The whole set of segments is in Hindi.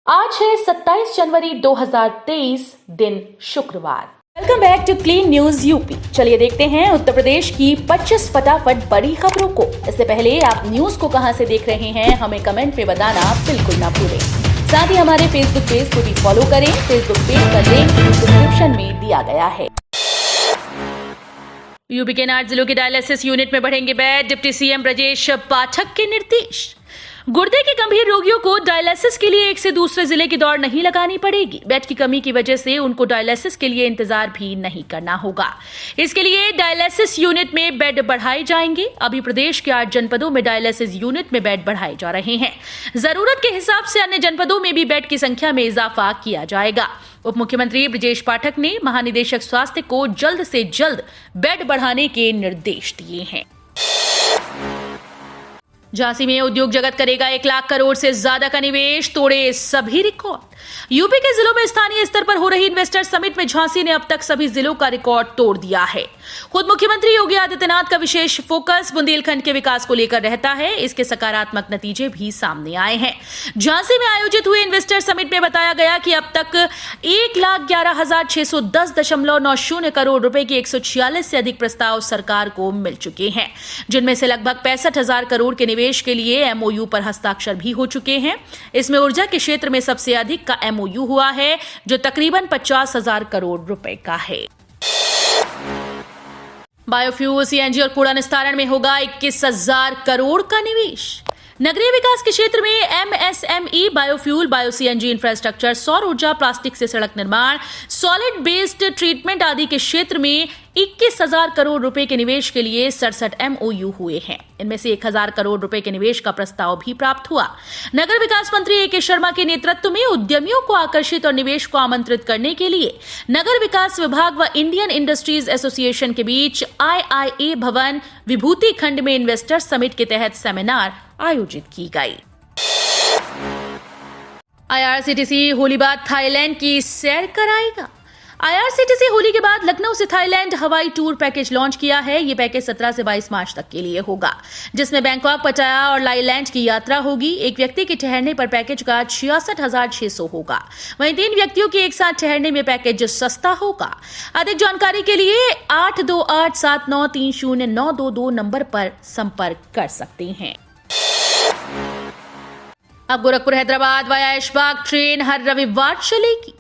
आज है 27 जनवरी 2023, दिन शुक्रवार। Welcome back to Clean News UP. चलिए देखते हैं उत्तर प्रदेश की 25 फटाफट बड़ी खबरों को। इससे पहले आप न्यूज को कहां से देख रहे हैं हमें कमेंट में बताना बिल्कुल ना भूलें। साथ ही हमारे फेसबुक पेज को भी फॉलो करें। फेसबुक पेज का लिंक डिस्क्रिप्शन में दिया गया है। यूपी के 8 जिलों के डायलिसिस यूनिट में बढ़ेंगे bed. Deputy CM Brajesh Pathak के निर्देश। गुर्दे के गंभीर रोगियों को डायलिसिस के लिए एक से दूसरे जिले की दौड़ नहीं लगानी पड़ेगी। बेड की कमी की वजह से उनको डायलिसिस के लिए इंतजार भी नहीं करना होगा। इसके लिए डायलिसिस यूनिट में बेड बढ़ाए जाएंगे। अभी प्रदेश के 8 जनपदों में डायलिसिस यूनिट में बेड बढ़ाए जा रहे हैं। जरूरत के हिसाब से अन्य जनपदों में भी बेड की संख्या में इजाफा किया जाएगा। उप मुख्यमंत्री ब्रजेश पाठक ने महानिदेशक स्वास्थ्य को जल्द से जल्द बेड बढ़ाने के निर्देश दिए हैं। झांसी में उद्योग जगत करेगा 1 लाख करोड़ से ज्यादा का निवेश, तोड़े सभी रिकॉर्ड। यूपी के जिलों में स्थानीय स्तर पर हो रही इन्वेस्टर समिट में झांसी ने अब तक सभी जिलों का रिकॉर्ड तोड़ दिया है। खुद मुख्यमंत्री योगी आदित्यनाथ का विशेष फोकस बुंदेलखंड के विकास को लेकर रहता है। इसके सकारात्मक नतीजे भी सामने आए हैं। झांसी में आयोजित हुए इन्वेस्टर समिट में बताया गया कि अब तक 1,11,610.90 करोड़ रुपए के 146 से अधिक प्रस्ताव सरकार को मिल चुके हैं, जिनमें से लगभग 65,000 करोड़ के निवेश के लिए एमओयू पर हस्ताक्षर भी हो चुके हैं। इसमें ऊर्जा के क्षेत्र में सबसे अधिक का एमओयू हुआ है, जो तकरीबन 50,000 करोड़ रुपए का है। बायोफ्यूल, सीएनजी और कूड़ा निस्तारण में होगा 21,000 करोड़ का निवेश। नगरीय विकास के क्षेत्र में MSME, biofuel, bio CNG infrastructure, सौर ऊर्जा, प्लास्टिक से सड़क निर्माण, सॉलिड बेस्ड ट्रीटमेंट आदि के क्षेत्र में 21,000 करोड़ रुपए के निवेश के लिए 67 एमओयू हुए हैं। इनमें से 1,000 करोड़ रुपए के निवेश का प्रस्ताव भी प्राप्त हुआ। नगर विकास मंत्री ए के शर्मा के नेतृत्व में उद्यमियों को आकर्षित और निवेश को आमंत्रित करने के लिए नगर विकास विभाग व इंडियन इंडस्ट्रीज एसोसिएशन के बीच IIA भवन विभूति खंड में इन्वेस्टर समिट के तहत सेमिनार आयोजित की गई। IRCTC होली बाद थाईलैंड की सैर कराएगा। IRCTC होली के बाद लखनऊ से थाईलैंड हवाई टूर पैकेज लॉन्च किया है। ये पैकेज 17 से 22 मार्च तक के लिए होगा, जिसमें बैंकॉक, पटाया और लाईलैंड की यात्रा होगी। एक व्यक्ति के ठहरने पर पैकेज का 66,600 होगा। वहीं 3 व्यक्तियों के एक साथ ठहरने में पैकेज सस्ता होगा। अधिक जानकारी के लिए 8287930922 नंबर पर संपर्क कर सकते हैं। अब गोरखपुर हैदराबाद वाया ऐशबाग ट्रेन हर रविवार चलेगी।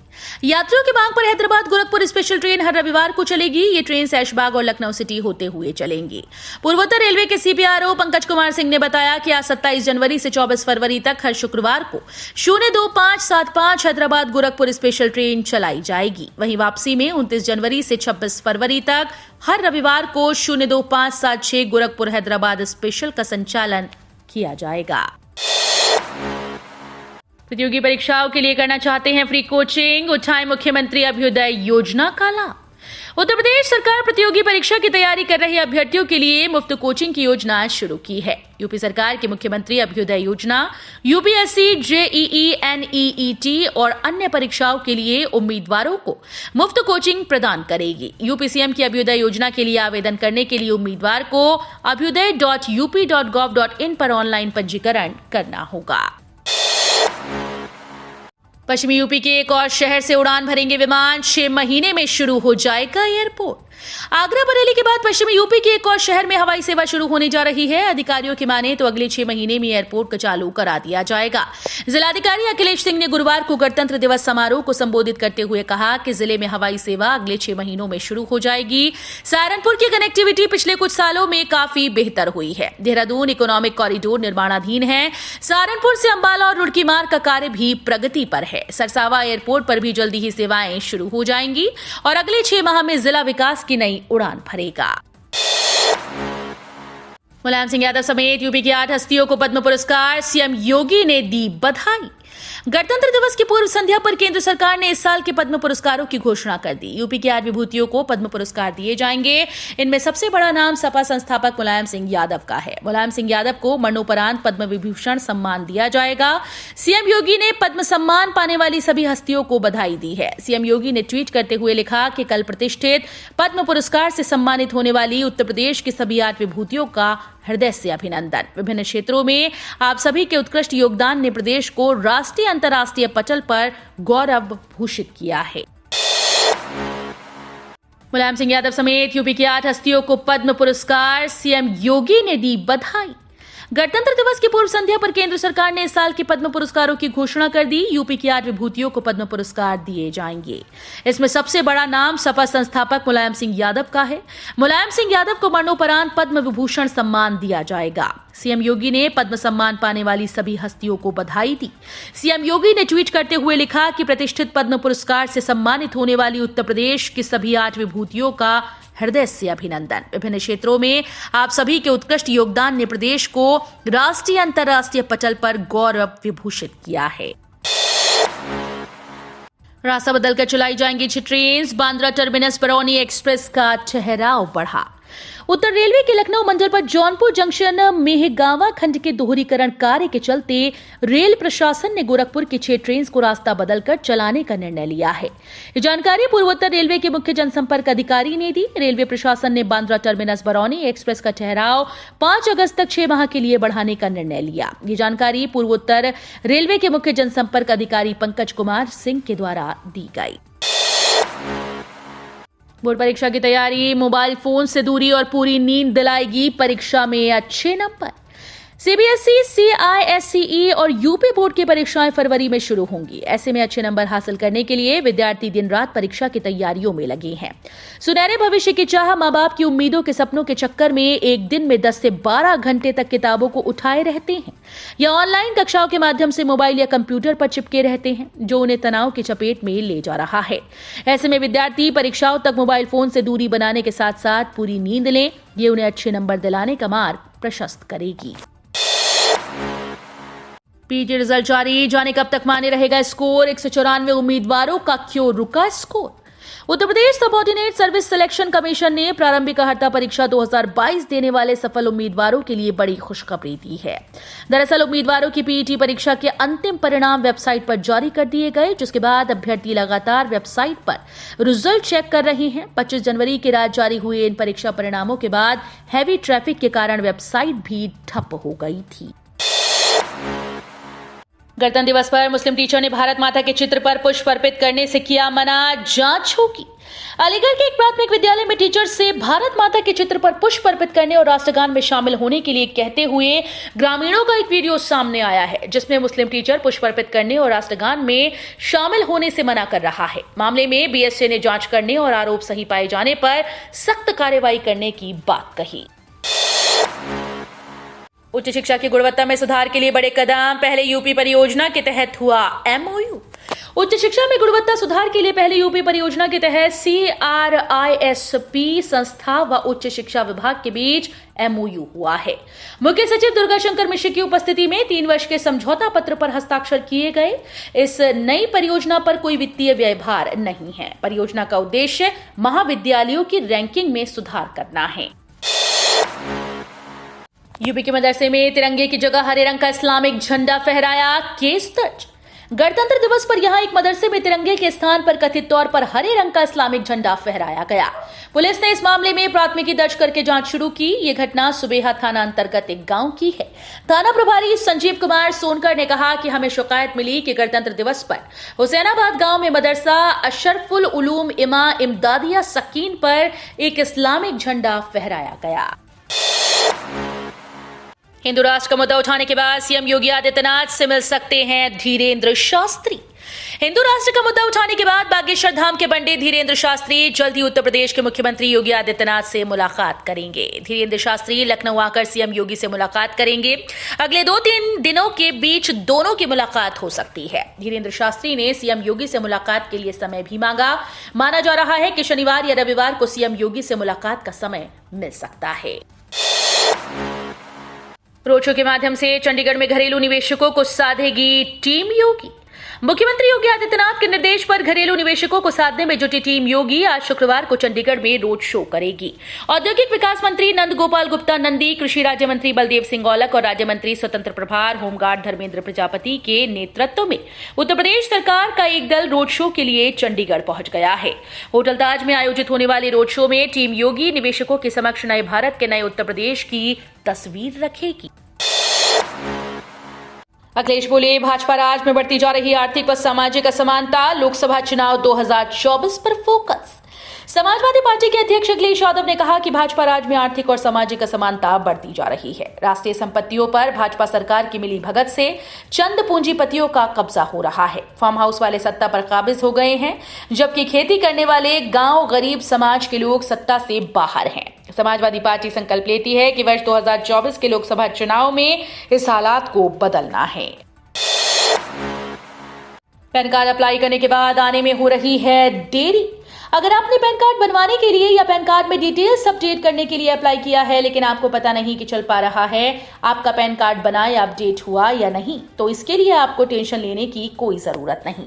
यात्रियों की मांग पर हैदराबाद गोरखपुर स्पेशल ट्रेन हर रविवार को चलेगी। ये ट्रेन ऐशबाग और लखनऊ सिटी होते हुए चलेंगी। पूर्वोत्तर रेलवे के सीपीआरओ पंकज कुमार सिंह ने बताया कि आज 27 जनवरी से 24 फरवरी तक हर शुक्रवार को 02575 हैदराबाद गोरखपुर स्पेशल ट्रेन चलाई जाएगी। वहीं वापसी में 29 जनवरी से 26 फरवरी तक हर रविवार को 02576 गोरखपुर हैदराबाद स्पेशल का संचालन किया जाएगा। प्रतियोगी परीक्षाओं के लिए करना चाहते हैं फ्री कोचिंग, उठाए मुख्यमंत्री अभ्युदय योजना का लाभ। उत्तर प्रदेश सरकार प्रतियोगी परीक्षा की तैयारी कर रहे अभ्यर्थियों के लिए मुफ्त कोचिंग की योजना शुरू की है। यूपी सरकार की मुख्यमंत्री अभ्युदय योजना यूपीएससी, जेईई, एनईईटी और अन्य परीक्षाओं के लिए उम्मीदवारों को मुफ्त कोचिंग प्रदान करेगी। यूपी सीएम की अभ्युदय योजना के लिए आवेदन करने के लिए उम्मीदवार को abhyuday.up.gov.in पर ऑनलाइन पंजीकरण करना होगा। पश्चिमी यूपी के एक और शहर से उड़ान भरेंगे विमान। 6 महीने में शुरू हो जाएगा एयरपोर्ट। आगरा, बरेली के बाद पश्चिमी यूपी के एक और शहर में हवाई सेवा शुरू होने जा रही है। अधिकारियों की माने तो अगले 6 महीने में एयरपोर्ट को चालू करा दिया जाएगा। जिलाधिकारी अखिलेश सिंह ने गुरुवार को गणतंत्र दिवस समारोह को संबोधित करते हुए कहा कि जिले में हवाई सेवा अगले 6 महीनों में शुरू हो जाएगी। सहारनपुर की कनेक्टिविटी पिछले कुछ सालों में काफी बेहतर हुई है। देहरादून इकोनॉमिक कॉरिडोर निर्माणाधीन है। सहारनपुर से अंबाला और रुड़की मार्ग का कार्य भी प्रगति पर है। सरसावा एयरपोर्ट पर भी जल्दी ही सेवाएं शुरू हो जाएंगी और अगले 6 माह में जिला विकास की नई उड़ान भरेगा। मुलायम सिंह यादव समेत यूपी की 8 हस्तियों को पद्म पुरस्कार, सीएम योगी ने दी बधाई। गणतंत्र दिवस की पूर्व संध्या पर केंद्र सरकार ने इस साल के पद्म पुरस्कारों की घोषणा कर दी। यूपी की 8 विभूतियों को पद्म पुरस्कार दिए जाएंगे। इनमें सबसे बड़ा नाम सपा संस्थापक मुलायम सिंह यादव का है। मुलायम सिंह यादव को मरणोपरांत पद्म विभूषण सम्मान दिया जाएगा। सीएम योगी ने पद्म सम्मान पाने वाली सभी हस्तियों को बधाई दी है। सीएम योगी ने ट्वीट करते हुए लिखा कि कल प्रतिष्ठित पद्म पुरस्कार से सम्मानित होने वाली उत्तर प्रदेश की सभी 8 विभूतियों का हृदय से अभिनंदन। विभिन्न क्षेत्रों में आप सभी के उत्कृष्ट योगदान ने प्रदेश को राष्ट्रीय अंतर्राष्ट्रीय पटल पर गौरव भूषित किया है। मुलायम सिंह यादव समेत यूपी की 8 हस्तियों को पद्म पुरस्कार, सीएम योगी ने दी बधाई। गणतंत्र दिवस की पूर्व संध्या पर केंद्र सरकार ने इस साल के पद्म पुरस्कारों की घोषणा कर दी। यूपी की 8 विभूतियों को पद्म पुरस्कार दिए जाएंगे। इसमें सबसे बड़ा नाम सपा संस्थापक मुलायम सिंह यादव का है। मुलायम सिंह यादव को मरणोपरांत पद्म विभूषण सम्मान दिया जाएगा। सीएम योगी ने पद्म सम्मान पाने वाली सभी हस्तियों को बधाई दी। सीएम योगी ने ट्वीट करते हुए लिखा कि प्रतिष्ठित पद्म पुरस्कार से सम्मानित होने वाली उत्तर प्रदेश की सभी 8 विभूतियों का हृदय से अभिनंदन। विभिन्न क्षेत्रों में आप सभी के उत्कृष्ट योगदान ने प्रदेश को राष्ट्रीय अंतर्राष्ट्रीय पटल पर गौरव विभूषित किया है। रास्ता बदलकर चलाई जाएंगी 6 train. Bandra terminus Barauni express का ठहराव बढ़ा। उत्तर रेलवे के लखनऊ मंडल पर जौनपुर जंक्शन मेहगांवा खंड के दोहरीकरण कार्य के चलते रेल प्रशासन ने गोरखपुर की 6 ट्रेन को रास्ता बदलकर चलाने का निर्णय लिया है। ये जानकारी पूर्वोत्तर रेलवे के मुख्य जनसंपर्क अधिकारी ने दी। रेलवे प्रशासन ने बांद्रा टर्मिनस बरौनी एक्सप्रेस का ठहराव 5 अगस्त तक 6 माह के लिए बढ़ाने का निर्णय लिया। ये जानकारी पूर्वोत्तर रेलवे के मुख्य जनसंपर्क अधिकारी पंकज कुमार सिंह के द्वारा दी गई। बोर्ड परीक्षा की तैयारी, मोबाइल फोन से दूरी और पूरी नींद दिलाएगी परीक्षा में अच्छे नंबर। सीबीएसई, सीआईएससीई और यूपी बोर्ड की परीक्षाएं फरवरी में शुरू होंगी। ऐसे में अच्छे नंबर हासिल करने के लिए विद्यार्थी दिन रात परीक्षा की तैयारियों में लगे हैं। सुनहरे भविष्य की चाह, मां बाप की उम्मीदों के सपनों के चक्कर में एक दिन में 10 से 12 घंटे तक किताबों को उठाए रहते हैं या ऑनलाइन कक्षाओं के माध्यम से मोबाइल या कंप्यूटर पर चिपके रहते हैं, जो उन्हें तनाव की चपेट में ले जा रहा है। ऐसे में विद्यार्थी परीक्षाओं तक मोबाइल फोन से दूरी बनाने के साथ साथ पूरी नींद लें। ये उन्हें अच्छे नंबर दिलाने का मार्ग प्रशस्त करेगी। पीटी रिजल्ट जारी, जाने कब तक माने रहेगा स्कोर। 194 उम्मीदवारों का क्यों रुका score. Uttar Pradesh subordinate service selection commission ने प्रारंभिक अर्हता परीक्षा 2022 देने वाले सफल उम्मीदवारों के लिए बड़ी खुशखबरी दी है। दरअसल उम्मीदवारों की पीईटी परीक्षा के अंतिम परिणाम वेबसाइट पर जारी कर दिए गए, जिसके बाद अभ्यर्थी लगातार वेबसाइट पर रिजल्ट चेक कर रहे हैं। 25 जनवरी की रात जारी हुए इन परीक्षा परिणामों के बाद हैवी ट्रैफिक के कारण वेबसाइट भी ठप हो गई थी। गणतंत्र दिवस पर मुस्लिम टीचर ने भारत माता के चित्र पर पुष्प अर्पित करने से किया मना, जांच होगी। अलीगढ़ के एक प्राथमिक विद्यालय में टीचर से भारत माता के चित्र पर पुष्प अर्पित करने और राष्ट्रगान में शामिल होने के लिए कहते हुए ग्रामीणों का एक वीडियो सामने आया है, जिसमें मुस्लिम टीचर पुष्प अर्पित करने और राष्ट्रगान में शामिल होने से मना कर रहा है। मामले में बीएसए ने जांच करने और आरोप सही पाए जाने पर सख्त कार्रवाई करने की बात कही। उच्च शिक्षा की गुणवत्ता में सुधार के लिए बड़े कदम, पहले यूपी परियोजना के तहत हुआ एमओयू। उच्च शिक्षा में गुणवत्ता सुधार के लिए पहले यूपी परियोजना के तहत सीआरआईएसपी संस्था व उच्च शिक्षा विभाग के बीच एमओयू हुआ है। मुख्य सचिव दुर्गाशंकर मिश्र की उपस्थिति में 3 वर्ष के समझौता पत्र पर हस्ताक्षर किए गए। इस नई परियोजना पर कोई वित्तीय व्ययभार नहीं है। परियोजना का उद्देश्य महाविद्यालयों की रैंकिंग में सुधार करना है। यूपी के मदरसे में तिरंगे की जगह हरे रंग का इस्लामिक झंडा फहराया, केस दर्ज। गणतंत्र दिवस पर यहां एक मदरसे में तिरंगे के स्थान पर कथित तौर पर हरे रंग का इस्लामिक झंडा फहराया गया। पुलिस ने इस मामले में प्राथमिकी दर्ज करके जांच शुरू की। ये घटना सुबेहा थाना अंतर्गत एक गांव की है। थाना प्रभारी संजीव कुमार सोनकर ने कहा कि हमें शिकायत मिली कि गणतंत्र दिवस पर हुसैनाबाद गांव में मदरसा अशरफुल उलूम इमा इमदादिया सकीन पर एक इस्लामिक झंडा फहराया गया। हिंदू राष्ट्र का मुद्दा उठाने के बाद सीएम योगी आदित्यनाथ से मिल सकते हैं धीरेन्द्र शास्त्री। हिंदू राष्ट्र का मुद्दा उठाने के बाद बागेश्वर धाम के बंडे धीरेन्द्र शास्त्री जल्द ही उत्तर प्रदेश के मुख्यमंत्री योगी आदित्यनाथ से मुलाकात करेंगे। धीरेन्द्र शास्त्री लखनऊ आकर सीएम योगी से मुलाकात करेंगे। अगले 2-3 दिनों के बीच दोनों की मुलाकात हो सकती है। धीरेन्द्र शास्त्री ने सीएम योगी से मुलाकात के लिए समय भी मांगा। माना जा रहा है कि शनिवार या रविवार को सीएम योगी से मुलाकात का समय मिल सकता है। रोड शो के माध्यम से चंडीगढ़ में घरेलू निवेशकों को साधेगी टीम योगी। मुख्यमंत्री योगी आदित्यनाथ के निर्देश पर घरेलू निवेशकों को साधने में जुटी टीम योगी आज शुक्रवार को चंडीगढ़ में रोड शो करेगी। औद्योगिक विकास मंत्री नंद गोपाल गुप्ता नंदी, कृषि राज्य मंत्री बलदेव सिंह औलख और राज्य मंत्री स्वतंत्र प्रभार होमगार्ड धर्मेंद्र प्रजापति के नेतृत्व में उत्तर प्रदेश सरकार का एक दल रोड शो के लिए चंडीगढ़ पहुंच गया है। होटल ताज में आयोजित होने वाले रोड शो में टीम योगी निवेशकों के समक्ष नए भारत के नए उत्तर प्रदेश की तस्वीर रखेगी। अखिलेश बोले, भाजपा राज में बढ़ती जा रही आर्थिक व सामाजिक असमानता, लोकसभा चुनाव 2024 पर फोकस। समाजवादी पार्टी के अध्यक्ष अखिलेश यादव ने कहा कि भाजपा राज में आर्थिक और सामाजिक असमानता बढ़ती जा रही है। राष्ट्रीय संपत्तियों पर भाजपा सरकार की मिली भगत से चंद पूंजीपतियों का कब्जा हो रहा है। फार्म हाउस वाले सत्ता पर काबिज हो गए हैं, जबकि खेती करने वाले गांव गरीब समाज के लोग सत्ता से बाहर हैं। समाजवादी पार्टी संकल्प लेती है कि वर्ष 2024 के लोकसभा चुनाव में इस हालात को बदलना है। पैन कार्ड अप्लाई करने के बाद आने में हो रही है देरी। अगर आपने पैन कार्ड बनवाने के लिए या पैन कार्ड में डिटेल्स अपडेट करने के लिए अप्लाई किया है, लेकिन आपको पता नहीं कि चल पा रहा है आपका पैन कार्ड बना या अपडेट हुआ या नहीं, तो इसके लिए आपको टेंशन लेने की कोई जरूरत नहीं।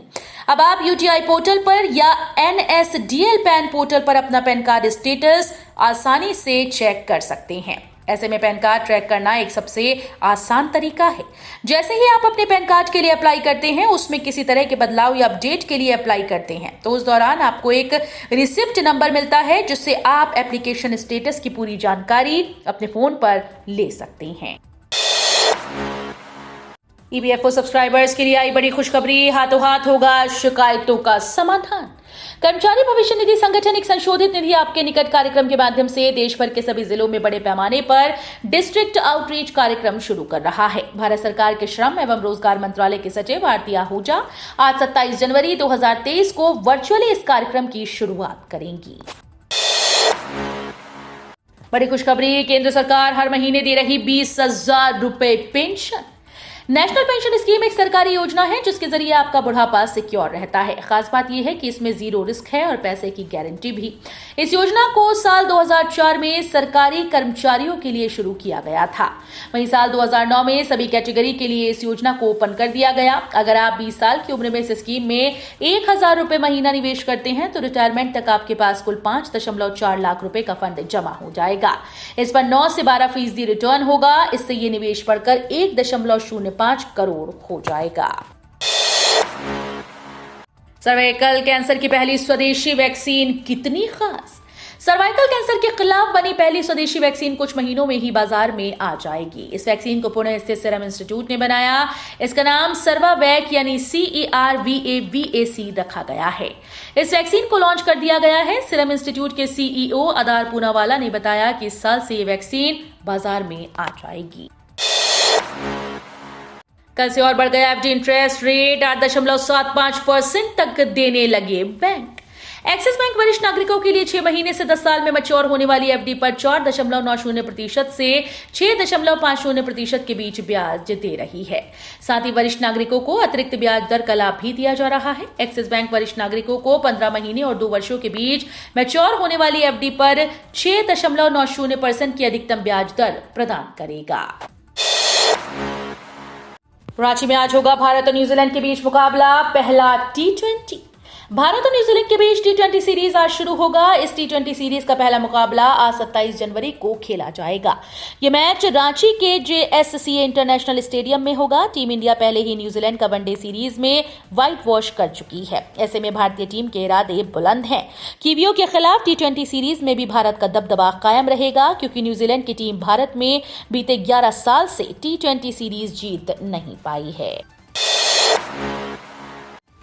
अब आप UTI पोर्टल पर या NSDL पैन पोर्टल पर अपना पैन कार्ड स्टेटस आसानी से चेक कर सकते हैं। ऐसे में पैन कार्ड ट्रैक करना एक सबसे आसान तरीका है। जैसे ही आप अपने पैन कार्ड के लिए अप्लाई करते हैं, उसमें किसी तरह के बदलाव या अपडेट के लिए अप्लाई करते हैं, तो उस दौरान आपको एक रिसिप्ट नंबर मिलता है, जिससे आप एप्लीकेशन स्टेटस की पूरी जानकारी अपने फोन पर ले सकते हैं। EPFO सब्सक्राइबर्स के लिए आई बड़ी खुशखबरी, हाथों हाथ होगा शिकायतों का समाधान। कर्मचारी भविष्य निधि संगठन एक संशोधित निधि आपके निकट कार्यक्रम के माध्यम से देश भर के सभी जिलों में बड़े पैमाने पर डिस्ट्रिक्ट आउटरीच कार्यक्रम शुरू कर रहा है। भारत सरकार के श्रम एवं रोजगार मंत्रालय के सचिव आरती आहूजा आज 27 जनवरी 2023 को वर्चुअली इस कार्यक्रम की शुरुआत करेंगी। बड़ी खुशखबरी, केंद्र सरकार हर महीने दे रही 20,000 रुपए पेंशन। नेशनल पेंशन स्कीम एक सरकारी योजना है जिसके जरिए आपका बुढ़ापा सिक्योर रहता है। खास बात यह है कि इसमें जीरो रिस्क है और पैसे की गारंटी भी। इस योजना को साल 2004 में सरकारी कर्मचारियों के लिए शुरू किया गया था। वहीं साल 2009 में सभी कैटेगरी के लिए इस योजना को ओपन कर दिया गया। अगर आप 20 साल की उम्र में इस स्कीम में 1,000 रुपए महीना निवेश करते हैं तो रिटायरमेंट तक आपके पास कुल 5.4 लाख रुपए का फंड जमा हो जाएगा। इस पर 9 से 12% रिटर्न होगा। इससे ये निवेश बढ़कर 1.05 करोड़ हो जाएगा। सर्वाइकल कैंसर की पहली स्वदेशी वैक्सीन कितनी खास? सर्वाइकल कैंसर के खिलाफ बनी पहली स्वदेशी वैक्सीन कुछ महीनों में ही बाजार में आ जाएगी। इस वैक्सीन को पुणे स्थित सीरम इंस्टीट्यूट ने बनाया। इसका नाम सर्वावैक यानी CERVAVAC रखा गया है। इस वैक्सीन को लॉन्च कर दिया गया है। सीरम इंस्टीट्यूट के CEO आधार पूनावाला ने बताया कि इस साल से ये वैक्सीन बाजार में आ जाएगी। कल से और बढ़ गया FD इंटरेस्ट रेट, 8.75% तक देने लगे बैंक। एक्सिस बैंक वरिष्ठ नागरिकों के लिए 6 महीने से 10 साल में मैच्योर होने वाली FD पर 4.90% से 6.50% के बीच ब्याज दे रही है। साथ ही वरिष्ठ नागरिकों को अतिरिक्त ब्याज दर का लाभ भी दिया जा रहा है। एक्सिस बैंक वरिष्ठ नागरिकों को 15 महीने और 2 वर्षों के बीच मैच्योर होने वाली FD पर 6.90% की अधिकतम ब्याज दर प्रदान करेगा। रांची में आज होगा भारत और न्यूजीलैंड के बीच मुकाबला, पहला T20। भारत और न्यूजीलैंड के बीच T20 सीरीज आज शुरू होगा। इस T20 सीरीज का पहला मुकाबला आज 27 जनवरी को खेला जाएगा। ये मैच रांची के JSCA इंटरनेशनल स्टेडियम में होगा। टीम इंडिया पहले ही न्यूजीलैंड का वनडे सीरीज में व्हाइट वॉश कर चुकी है। ऐसे में भारतीय टीम के इरादे बुलंद हैं। कीवियों के खिलाफ T20 सीरीज में भी भारत का दबदबा कायम रहेगा, क्योंकि न्यूजीलैंड की टीम भारत में बीते 11 साल से T20 सीरीज जीत नहीं पाई है।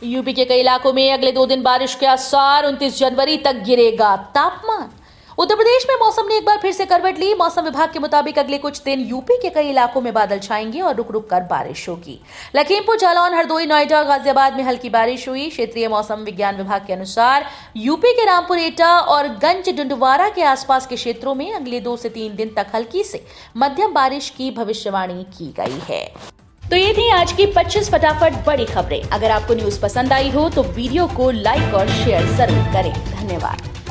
यूपी के कई इलाकों में अगले 2 दिन बारिश के आसार, 29 जनवरी तक गिरेगा तापमान। उत्तर प्रदेश में मौसम ने एक बार फिर से करवट ली। मौसम विभाग के मुताबिक अगले कुछ दिन यूपी के कई इलाकों में बादल छाएंगे और रुक रुक कर बारिश होगी। लखीमपुर, जालौन, हरदोई, नोएडा, गाजियाबाद में हल्की बारिश हुई। क्षेत्रीय मौसम विज्ञान विभाग के अनुसार यूपी के रामपुर, एटा और गंज डुंडवारा के आसपास के क्षेत्रों में अगले 2 से 3 दिन तक हल्की से मध्यम बारिश की भविष्यवाणी की गई है। तो ये थी आज की 25 फटाफट बड़ी खबरें। अगर आपको न्यूज पसंद आई हो तो वीडियो को लाइक और शेयर जरूर करें। धन्यवाद।